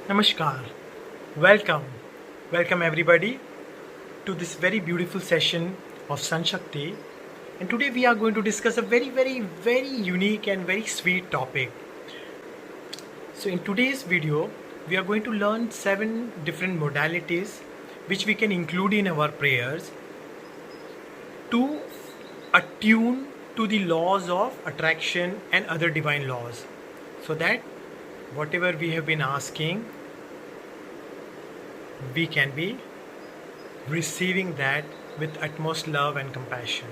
Namaskar. Welcome. Welcome everybody to this very beautiful session of Sun Shakti. And today we are going to discuss a very unique and very sweet topic. So in today's video, we are going to learn 7 different modalities which we can include in our prayers to attune to the laws of attraction and other divine laws, so that whatever we have been asking, we can be receiving that with utmost love and compassion.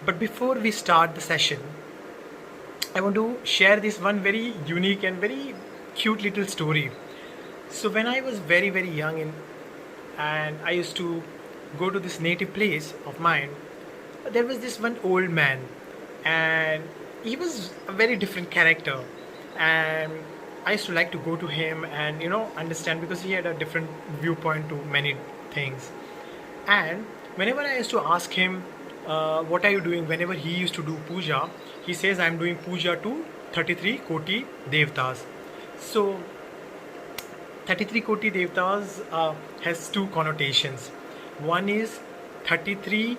But before we start the session, I want to share this one very unique and very cute little story. So when I was very young and I used to go to this native place of mine, there was this one old man, and he was a very different character, and I used to like to go to him and understand, because he had a different viewpoint to many things. And whenever I used to ask him, what are you doing, whenever he used to do puja, he says, I'm doing puja to 33 koti devtas. So 33 koti devtas has two connotations. One is 33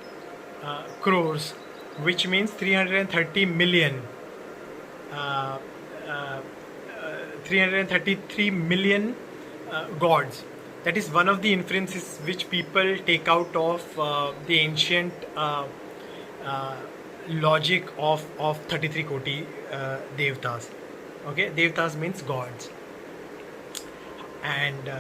crores, which means 330 million, uh, uh, 333 million gods. That is one of the inferences which people take out of the ancient uh, logic of 33 koti devtas. Okay, devtas means gods, and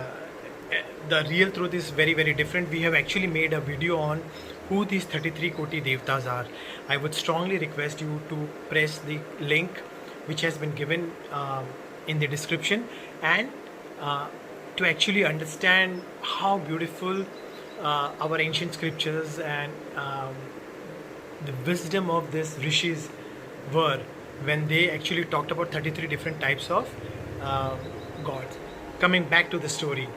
the real truth is very different. We have actually made a video on who these 33 koti devtas are. I would strongly request you to press the link which has been given in the description, and to actually understand how beautiful our ancient scriptures and the wisdom of these rishis were when they actually talked about 33 different types of gods. Coming back to the story,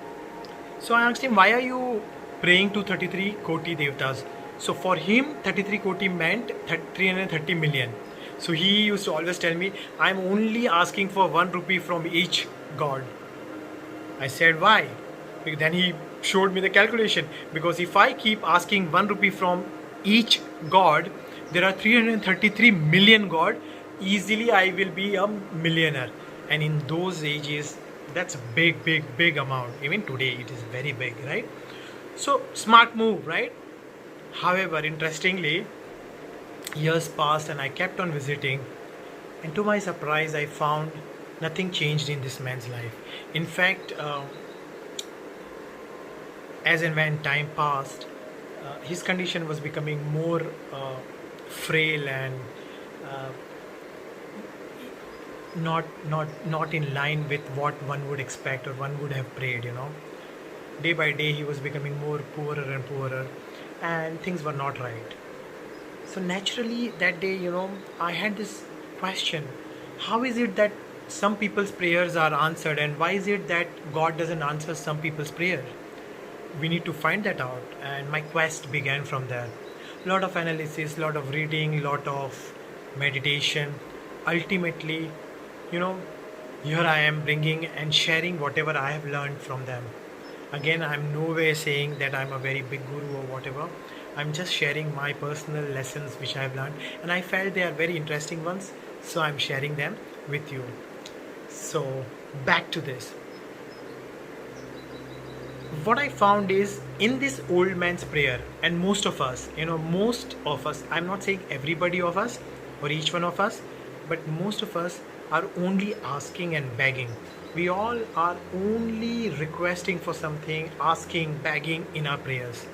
so I asked him, why are you praying to 33 koti devtas? So for him, 33 koti meant 330 million. So he used to always tell me, I'm only asking for 1 rupee from each god. I said, why? Then he showed me the calculation. Because if I keep asking 1 rupee from each god, there are 333 million god. Easily I will be a millionaire. And in those ages, that's a big amount. Even today, it is very big, right? So smart move, right? However, interestingly, years passed and I kept on visiting, and to my surprise, I found nothing changed in this man's life. In fact, as and when time passed, his condition was becoming more frail and uh, not in line with what one would expect or one would have prayed. Day by day, he was becoming more poorer and poorer, and things were not right. So naturally, that day, I had this question: how is it that some people's prayers are answered, and why is it that God doesn't answer some people's prayer? We need to find that out, and my quest began from there. Lot of analysis, lot of reading, lot of meditation. Ultimately, you know here I am bringing and sharing whatever I have learned from them. Again, I'm no way saying that I'm a very big guru or whatever. I'm just sharing my personal lessons which I've learned, and I felt they are very interesting ones, so I'm sharing them with you. So back to this. What I found is, in this old man's prayer, and most of us, I'm not saying everybody of us or each one of us, but most of us are only asking and begging. We all are only requesting for something, asking, begging in our prayers.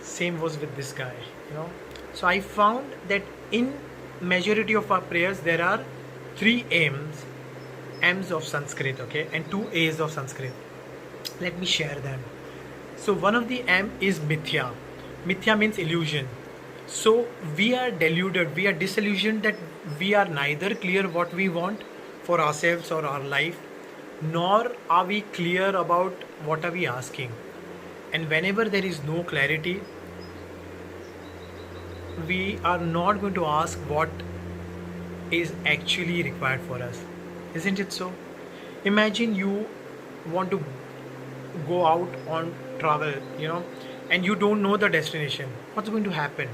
Same was with this guy. So I found that in majority of our prayers there are three M's of Sanskrit, okay, and two A's of Sanskrit. Let me share them. So one of the M is mithya. Mithya means illusion. So we are deluded, we are disillusioned that we are neither clear what we want for ourselves or our life, nor are we clear about what are we asking. And whenever there is no clarity, we are not going to ask what is actually required for us. Isn't it so? Imagine you want to go out on travel, and you don't know the destination. What's going to happen?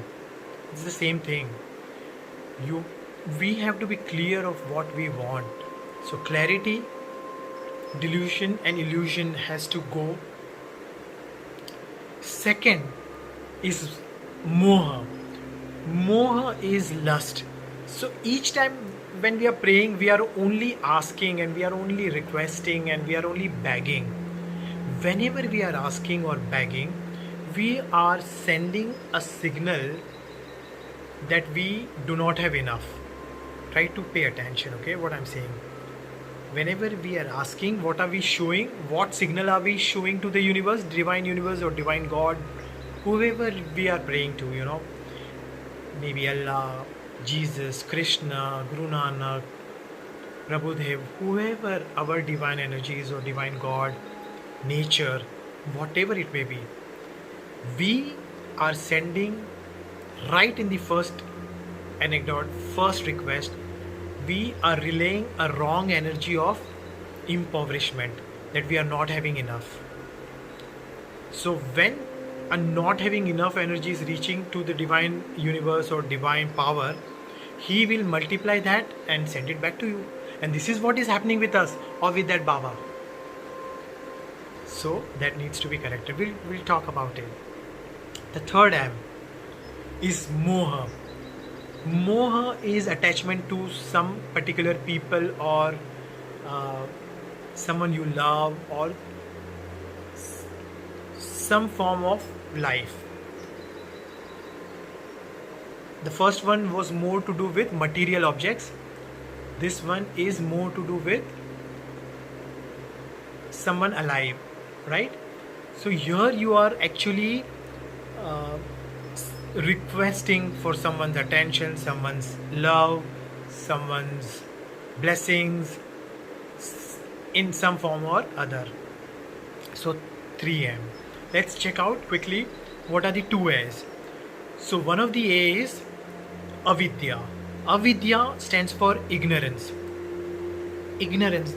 It's the same thing. You We have to be clear of what we want. So clarity, delusion and illusion has to go. Second is moha. Moha is lust. So each time when we are praying, we are only asking and we are only requesting and we are only begging. Whenever we are asking or begging, we are sending a signal that we do not have enough. Try to pay attention, okay, what I'm saying. Whenever we are asking, what are we showing? What signal are we showing to the universe, divine universe or divine God, whoever we are praying to, maybe Allah, Jesus, Krishna, Guru Nanak, Prabhudev, whoever our divine energies or divine God, nature, whatever it may be, we are sending right in the first anecdote, first request, we are relaying a wrong energy of impoverishment, that we are not having enough. So when a not having enough energy is reaching to the divine universe or divine power, he will multiply that and send it back to you. And this is what is happening with us or with that Baba. So that needs to be corrected. We'll talk about it. The third M is moha. Moha is attachment to some particular people or someone you love or some form of life. The first one was more to do with material objects. This one is more to do with someone alive, right? So here you are actually requesting for someone's attention, someone's love, someone's blessings in some form or other. So 3M. Let's check out quickly what are the 2 A's. So one of the A is avidya. Avidya stands for ignorance. Ignorance.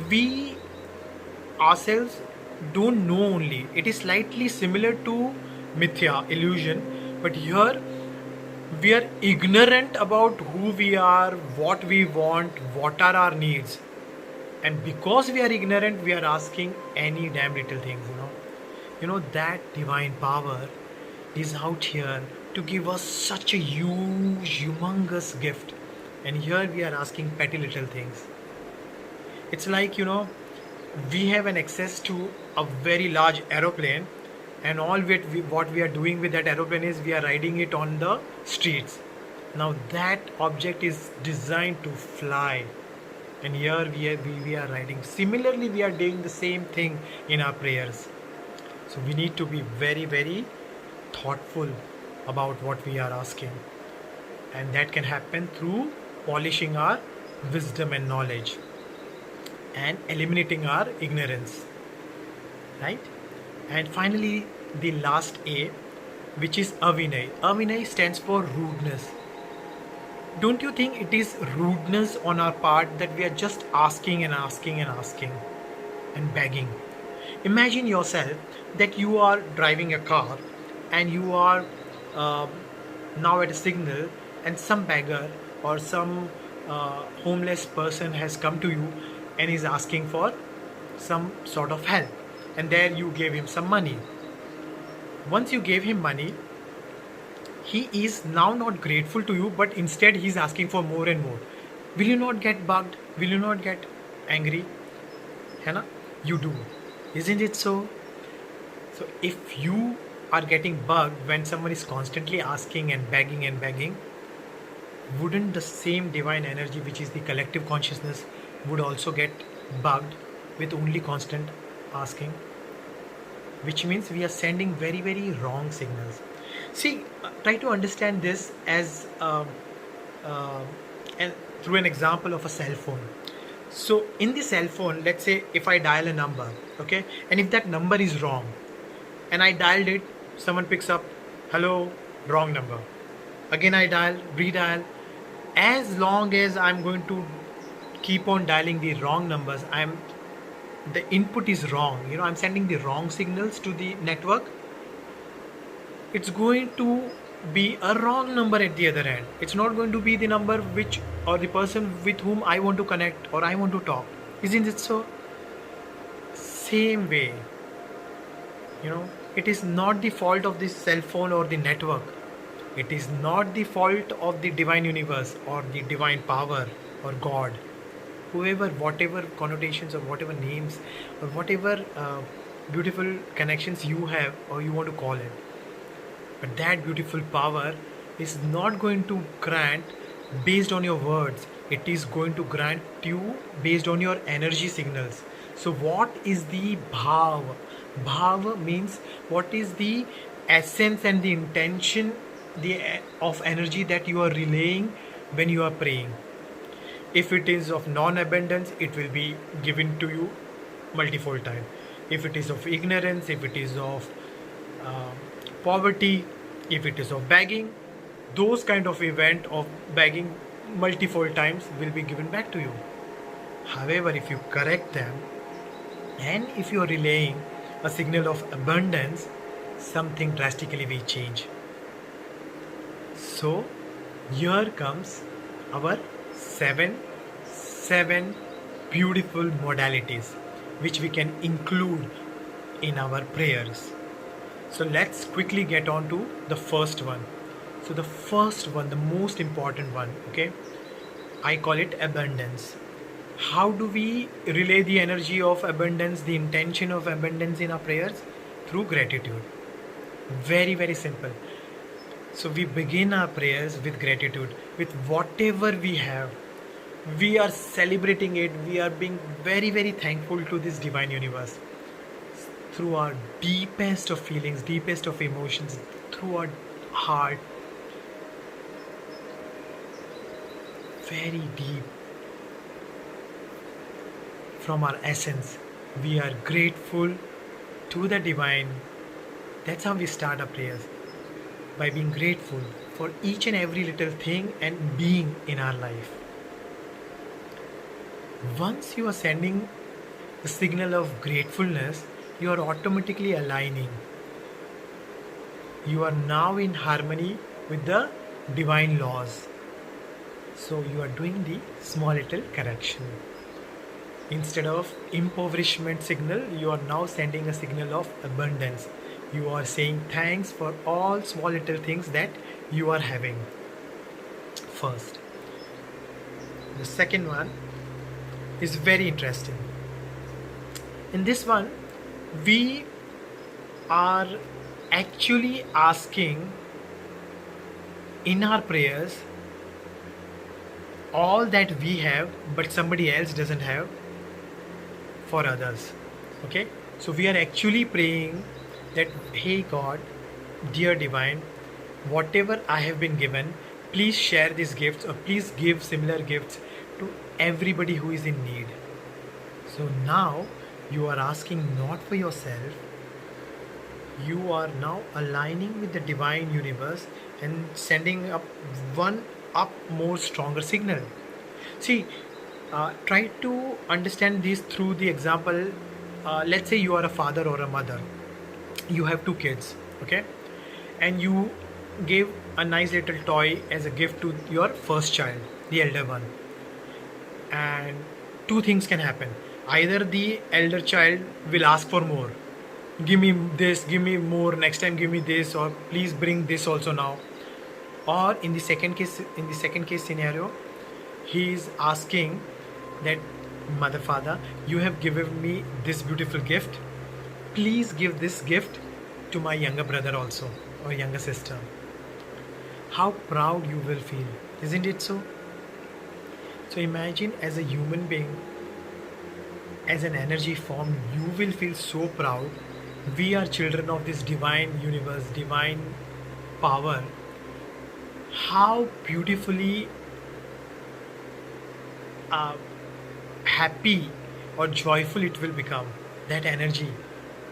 We ourselves don't know only. It is slightly similar to mithya, illusion, but here we are ignorant about who we are, what we want, what are our needs. And because we are ignorant, we are asking any damn little things, that divine power is out here to give us such a huge, humongous gift. And here we are asking petty little things. It's like, we have an access to a very large aeroplane, and all what we are doing with that aeroplane is we are riding it on the streets. Now that object is designed to fly, and here we are riding. Similarly, we are doing the same thing in our prayers. So we need to be very, very thoughtful about what we are asking, and that can happen through polishing our wisdom and knowledge and eliminating our ignorance, right? And finally, the last A, which is avinay. Avinay stands for rudeness. Don't you think it is rudeness on our part that we are just asking and asking and asking and begging? Imagine yourself that you are driving a car and you are now at a signal, and some beggar or some homeless person has come to you and is asking for some sort of help, and there you gave him some money. Once you gave him money, he is now not grateful to you, but instead he is asking for more and more. Will you not get bugged? Will you not get angry? Hana? You do. Isn't it so? So if you are getting bugged when someone is constantly asking and begging, wouldn't the same divine energy, which is the collective consciousness, would also get bugged with only constant asking? Which means we are sending very, very wrong signals. See, try to understand this as through an example of a cell phone. So in the cell phone, let's say if I dial a number, okay, and if that number is wrong, and I dialed it, someone picks up, hello, wrong number. Again I dial, redial. As long as I'm going to keep on dialing the wrong numbers, the input is wrong, I'm sending the wrong signals to the network, it's going to be a wrong number at the other end. It's not going to be the number which, or the person with whom I want to connect or I want to talk. Isn't it so? Same way, it is not the fault of this cell phone or the network. It is not the fault of the divine universe or the divine power or God. Whoever, whatever connotations or whatever names or whatever beautiful connections you have or you want to call it. But that beautiful power is not going to grant based on your words. It is going to grant you based on your energy signals. So what is the bhav? Bhav means what is the essence and the intention of energy that you are relaying when you are praying. If it is of non-abundance, it will be given to you multifold time. If it is of ignorance, if it is of poverty, if it is of begging, those kind of event of begging multifold times will be given back to you. However, if you correct them and if you are relaying a signal of abundance, something drastically will change. So here comes our seven beautiful modalities which we can include in our prayers. So let's quickly get on to the first one. So the first one, the most important one, okay, I call it abundance. How do we relay the energy of abundance, the intention of abundance in our prayers? Through gratitude. Very, very simple. So we begin our prayers with gratitude, with whatever we have. We are celebrating it. We are being very, very thankful to this divine universe. Through our deepest of feelings, deepest of emotions, through our heart. Very deep. From our essence, we are grateful to the divine. That's how we start our prayers. By being grateful for each and every little thing and being in our life. Once you are sending the signal of gratefulness, you are automatically aligning. You are now in harmony with the divine laws. So you are doing the small little correction. Instead of impoverishment signal, you are now sending a signal of abundance. You are saying thanks for all small little things that you are having. First. The second one is very interesting. In this one, we are actually asking in our prayers all that we have but somebody else doesn't have for others. Okay? So we are actually praying that, hey God, dear divine, whatever I have been given, please share these gifts or please give similar gifts to everybody who is in need. So now you are asking not for yourself, you are now aligning with the divine universe and sending up one more stronger signal. See, try to understand this through the example. Let's say you are a father or a mother. You have two kids, okay, and you gave a nice little toy as a gift to your first child, the elder one, and two things can happen. Either the elder child will ask for more, give me this, give me more, next time give me this, or please bring this also now. Or in the second case scenario, he is asking that, mother, father, you have given me this beautiful gift, please give this gift to my younger brother also or younger sister. How proud you will feel, isn't it so? So imagine, as a human being, as an energy form, you will feel so proud. We are children of this divine universe, divine power. How beautifully happy or joyful it will become. That energy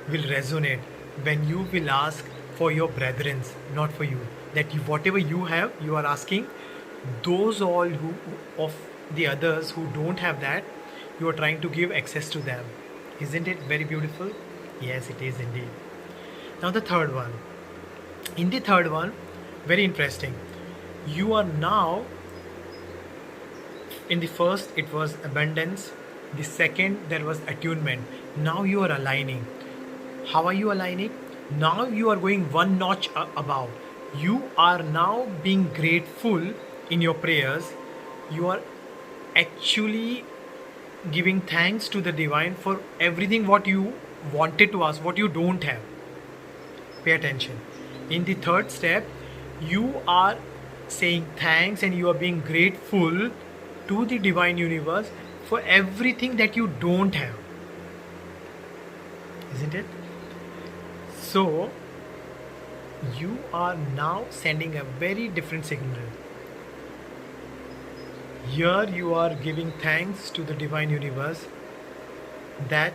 will resonate when you will ask for your brethren, not for you. That whatever you have, you are asking those all who of the others who don't have that, you are trying to give access to them. Isn't it very beautiful? Yes, it is indeed. Now the third one. In the third one, very interesting. You are now, in the first it was abundance, the second there was attunement. Now you are aligning. How are you aligning? Now you are going one notch above. You are now being grateful in your prayers. You are actually giving thanks to the divine for everything what you wanted to ask, what you don't have. Pay attention. In the third step, you are saying thanks and you are being grateful to the divine universe for everything that you don't have. Isn't it? So, you are now sending a very different signal. Here you are giving thanks to the divine universe that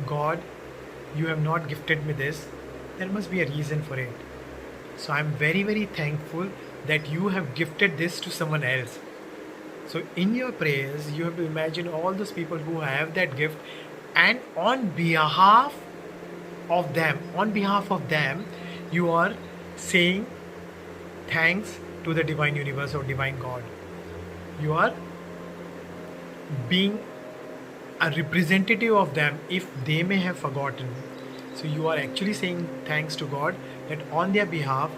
God, you have not gifted me this. There must be a reason for it. So I'm very, very thankful that you have gifted this to someone else. So in your prayers, you have to imagine all those people who have that gift, and on behalf of them, you are saying thanks to the divine universe or divine God. You are being a representative of them if they may have forgotten. So you are actually saying thanks to God that on their behalf,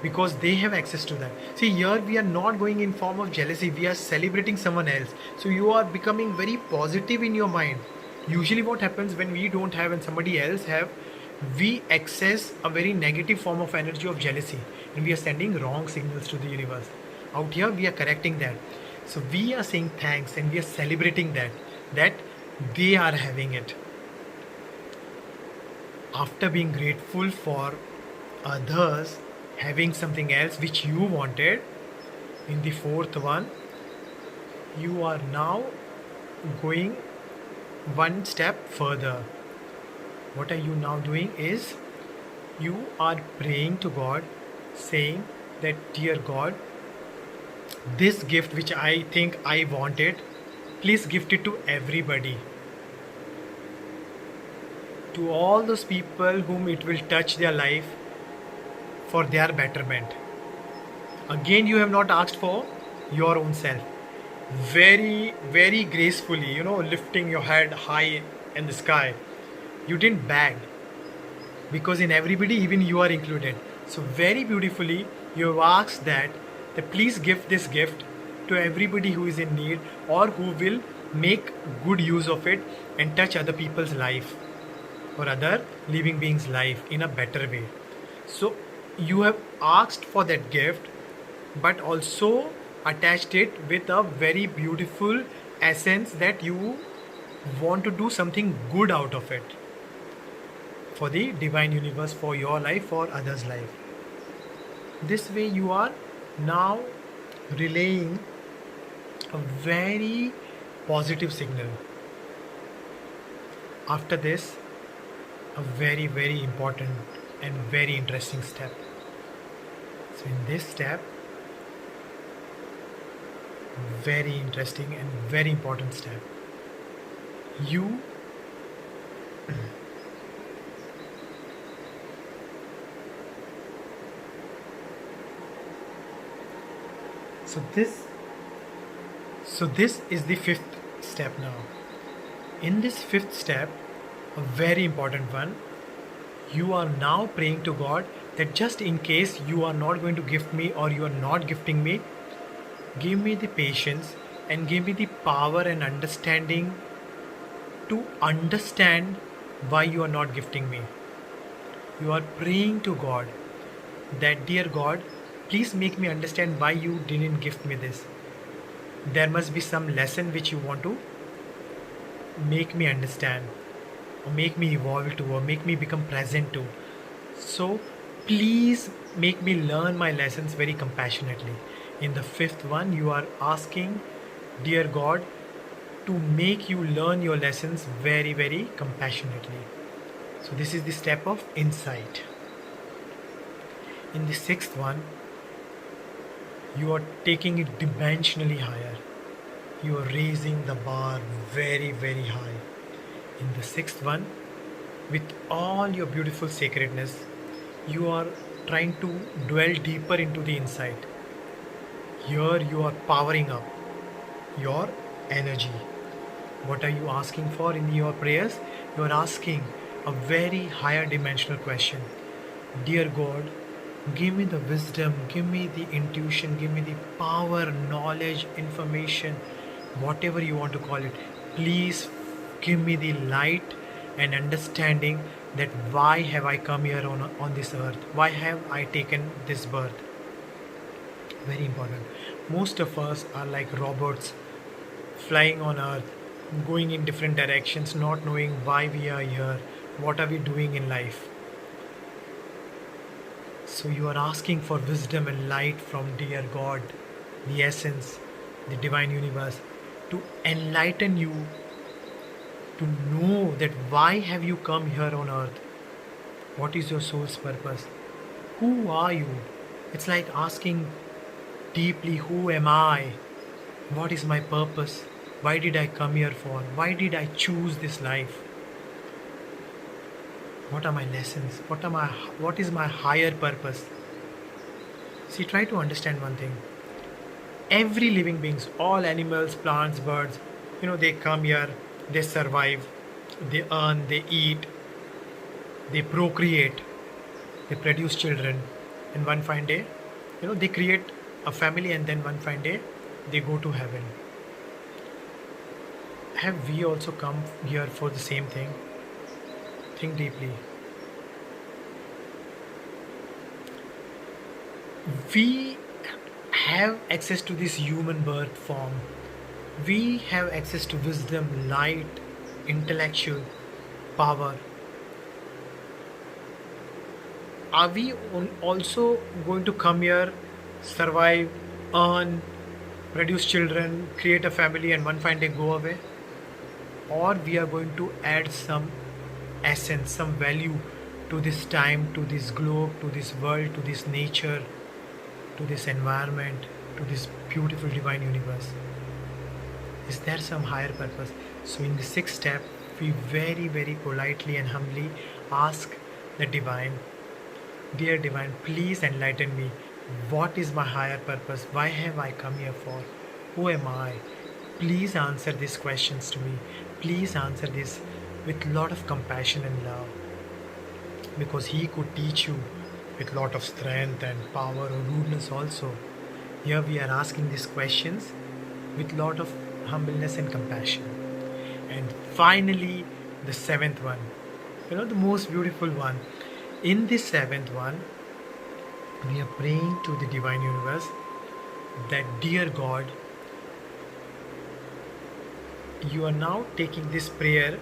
because they have access to that. See, here we are not going in form of jealousy, we are celebrating someone else. So you are becoming very positive in your mind. Usually what happens when we don't have and somebody else have, we access a very negative form of energy of jealousy, and we are sending wrong signals to the universe. Out here we are correcting that. So we are saying thanks and we are celebrating that they are having it. After being grateful for others having something else which you wanted, in the fourth one, you are now going one step further. What are you now doing is, you are praying to God, saying that, dear God, this gift which I think I wanted, please gift it to everybody. To all those people whom it will touch their life for their betterment. Again, you have not asked for your own self. Very, very gracefully, lifting your head high in the sky. You didn't beg, because in everybody, even you are included. So very beautifully, you have asked that please give this gift to everybody who is in need or who will make good use of it and touch other people's life or other living beings' life in a better way. So you have asked for that gift, but also attached it with a very beautiful essence that you want to do something good out of it for the divine universe, for your life, for others' life. This way you are now relaying a very positive signal. After this, a very, very important and very interesting step. So in this step, very interesting and very important step, you So this is the fifth step now. In this fifth step, a very important one, you are now praying to God that just in case you are not going to gift me or you are not gifting me, give me the patience and give me the power and understanding to understand why you are not gifting me. You are praying to God that, dear God, please make me understand why you didn't gift me this. There must be some lesson which you want to make me understand, or make me evolve to, or make me become present to. So please make me learn my lessons very compassionately. In the fifth one, you are asking, dear God, to make you learn your lessons very, very compassionately. So this is the step of insight. In the sixth one, you are taking it dimensionally higher. you are raising the bar very, very high. In the sixth one, with all your beautiful sacredness, you are trying to dwell deeper into the insight. Here you are powering up your energy. What are you asking for in your prayers? You are asking a very higher dimensional question. Dear God, give me the wisdom, give me the intuition, give me the power, knowledge, information, whatever you want to call it. Please give me the light and understanding that why have I come here on this earth? Why have I taken this birth? Very important. Most of us are like robots flying on earth, going in different directions, not knowing why we are here, what are we doing in life. So you are asking for wisdom and light from dear God, the essence, the divine universe, to enlighten you, to know that why have you come here on earth? What is your soul's purpose? Who are you? It's like asking deeply, who am I? What is my purpose? Why did I come here for? Why did I choose this life? What are my lessons? What is my higher purpose? See, try to understand one thing. Every living beings, all animals, plants, birds, they come here, they survive, they earn, they eat, they procreate, they produce children, and one fine day, they create a family, and then one fine day, they go to heaven. Have we also come here for the same thing? Think deeply. We have access to this human birth form. We have access to wisdom, light, intellectual power. Are we also going to come here, survive, earn, produce children, create a family, and one fine day go away? Or we are going to add some essence, some value to this time, to this globe, to this world, to this nature, to this environment, to this beautiful divine universe? Is there some higher purpose? So in the sixth step, we very, very politely and humbly ask the divine, dear divine, please enlighten me. What is my higher purpose? Why have I come here for? Who am I? Please answer these questions to me. Please answer this with lot of compassion and love, because he could teach you with lot of strength and power or rudeness also. Here we are asking these questions with lot of humbleness and compassion. And finally, the seventh one, the most beautiful one. In this seventh one, we are praying to the divine universe that, dear God, you are now taking this prayer,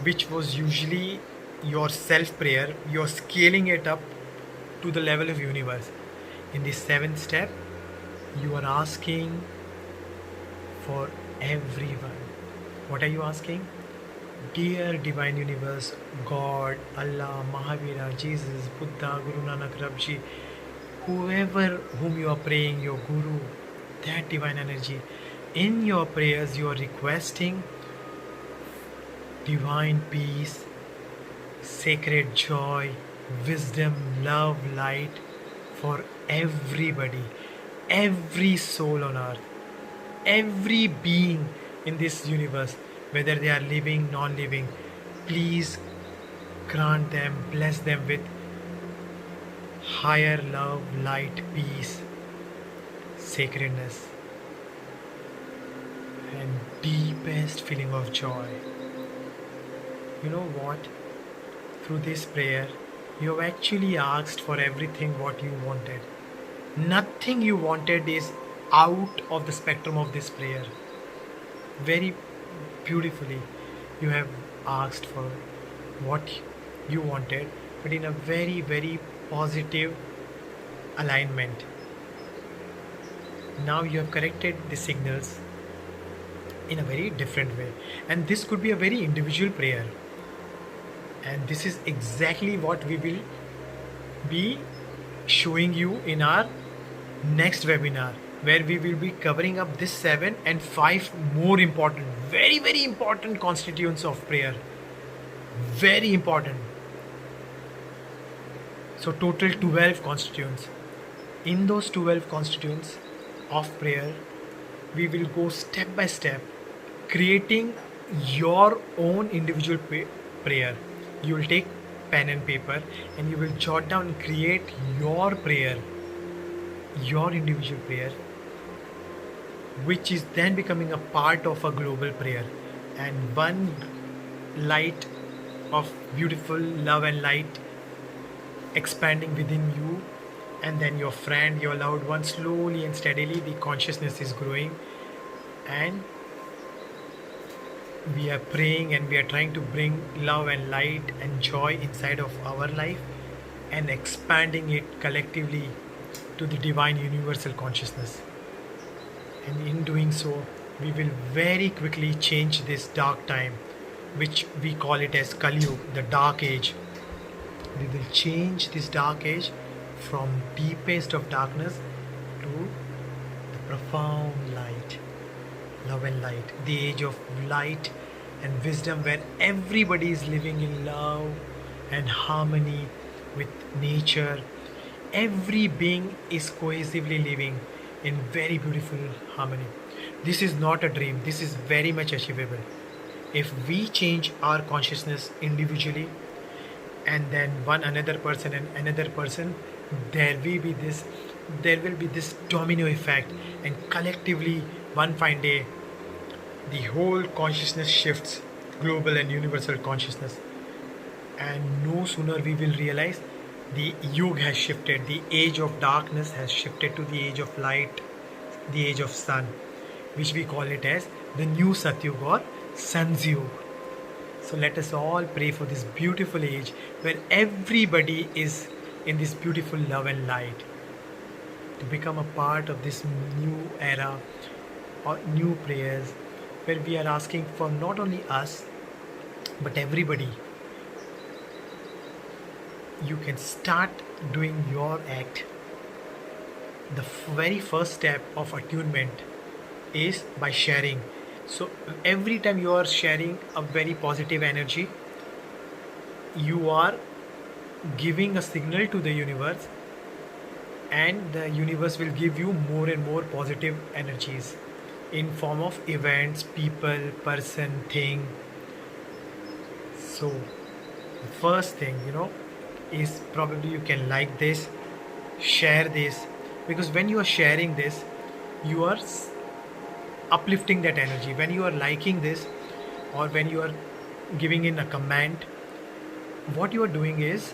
which was usually your self prayer, you're scaling it up to the level of universe. In the seventh step, you are asking for everyone. What are you asking? Dear divine universe, God, Allah, Mahavira, Jesus, Buddha, Guru Nanak, Rabji, whoever whom you are praying, your guru, that divine energy, in your prayers you are requesting divine peace, sacred joy, wisdom, love, light for everybody, every soul on earth, every being in this universe, whether they are living, non-living. Please grant them, bless them with higher love, light, peace, sacredness, and deepest feeling of joy. You know what? Through this prayer, you have actually asked for everything what you wanted. Nothing you wanted is out of the spectrum of this prayer. Very beautifully, you have asked for what you wanted, but in a very, very positive alignment. Now you have corrected the signals in a very different way, and this could be a very individual prayer, and this is exactly what we will be showing you in our next webinar, where we will be covering up this 7 and 5 more important, very very important constituents of prayer. Very important. So total 12 constituents. In those 12 constituents of prayer, we will go step by step, creating your own individual prayer. You will take pen and paper and you will jot down and create your prayer, your individual prayer, which is then becoming a part of a global prayer. And one light of beautiful love and light expanding within you, and then your friend, your loved one, slowly and steadily the consciousness is growing, and we are praying and we are trying to bring love and light and joy inside of our life and expanding it collectively to the divine universal consciousness. And in doing so, we will very quickly change this dark time, which we call it as Kali Yuga, the dark age. We will change this dark age from deepest of darkness to the profound light, love and light, the age of light and wisdom, where everybody is living in love and harmony with nature. Every being is cohesively living in very beautiful harmony. This is not a dream, this is very much achievable. If we change our consciousness individually, and then one another person and another person, there will be this domino effect, and collectively one fine day the whole consciousness shifts, global and universal consciousness. And no sooner we will realize the yuga has shifted, the age of darkness has shifted to the age of light, the age of sun, which we call it as the new Satyuga or Sun's Yuga. So let us all pray for this beautiful age where everybody is in this beautiful love and light, to become a part of this new era or new prayers, where we are asking for not only us but everybody. You can start doing your act. The very first step of attunement is by sharing. So every time you are sharing a very positive energy, you are giving a signal to the universe, and the universe will give you more and more positive energies in form of events, people, person, thing. So the first thing, is probably you can like this, share this, because when you are sharing this, you are uplifting that energy. When you are liking this or when you are giving in a comment, what you are doing is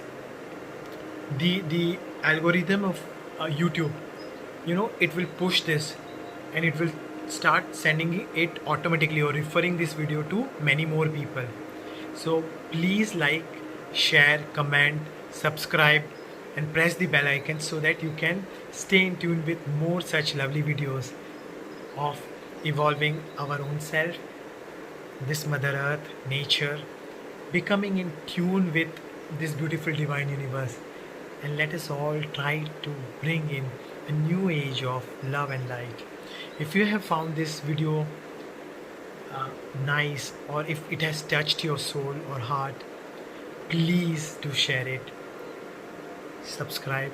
the algorithm of YouTube, it will push this and it will start sending it automatically or referring this video to many more people. So please like, share, comment, subscribe and press the bell icon so that you can stay in tune with more such lovely videos of evolving our own self, this Mother Earth, nature, becoming in tune with this beautiful divine universe. And let us all try to bring in a new age of love and light. If you have found this video nice, or if it has touched your soul or heart, please do share it, subscribe,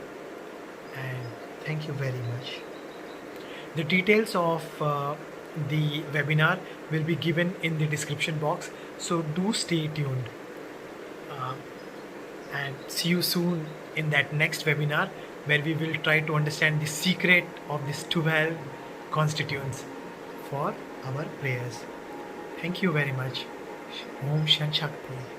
and thank you very much. The details of the webinar will be given in the description box, so do stay tuned, and see you soon in that next webinar, where we will try to understand the secret of these 12 constituents for our prayers. Thank you very much. Om Shan Shakti.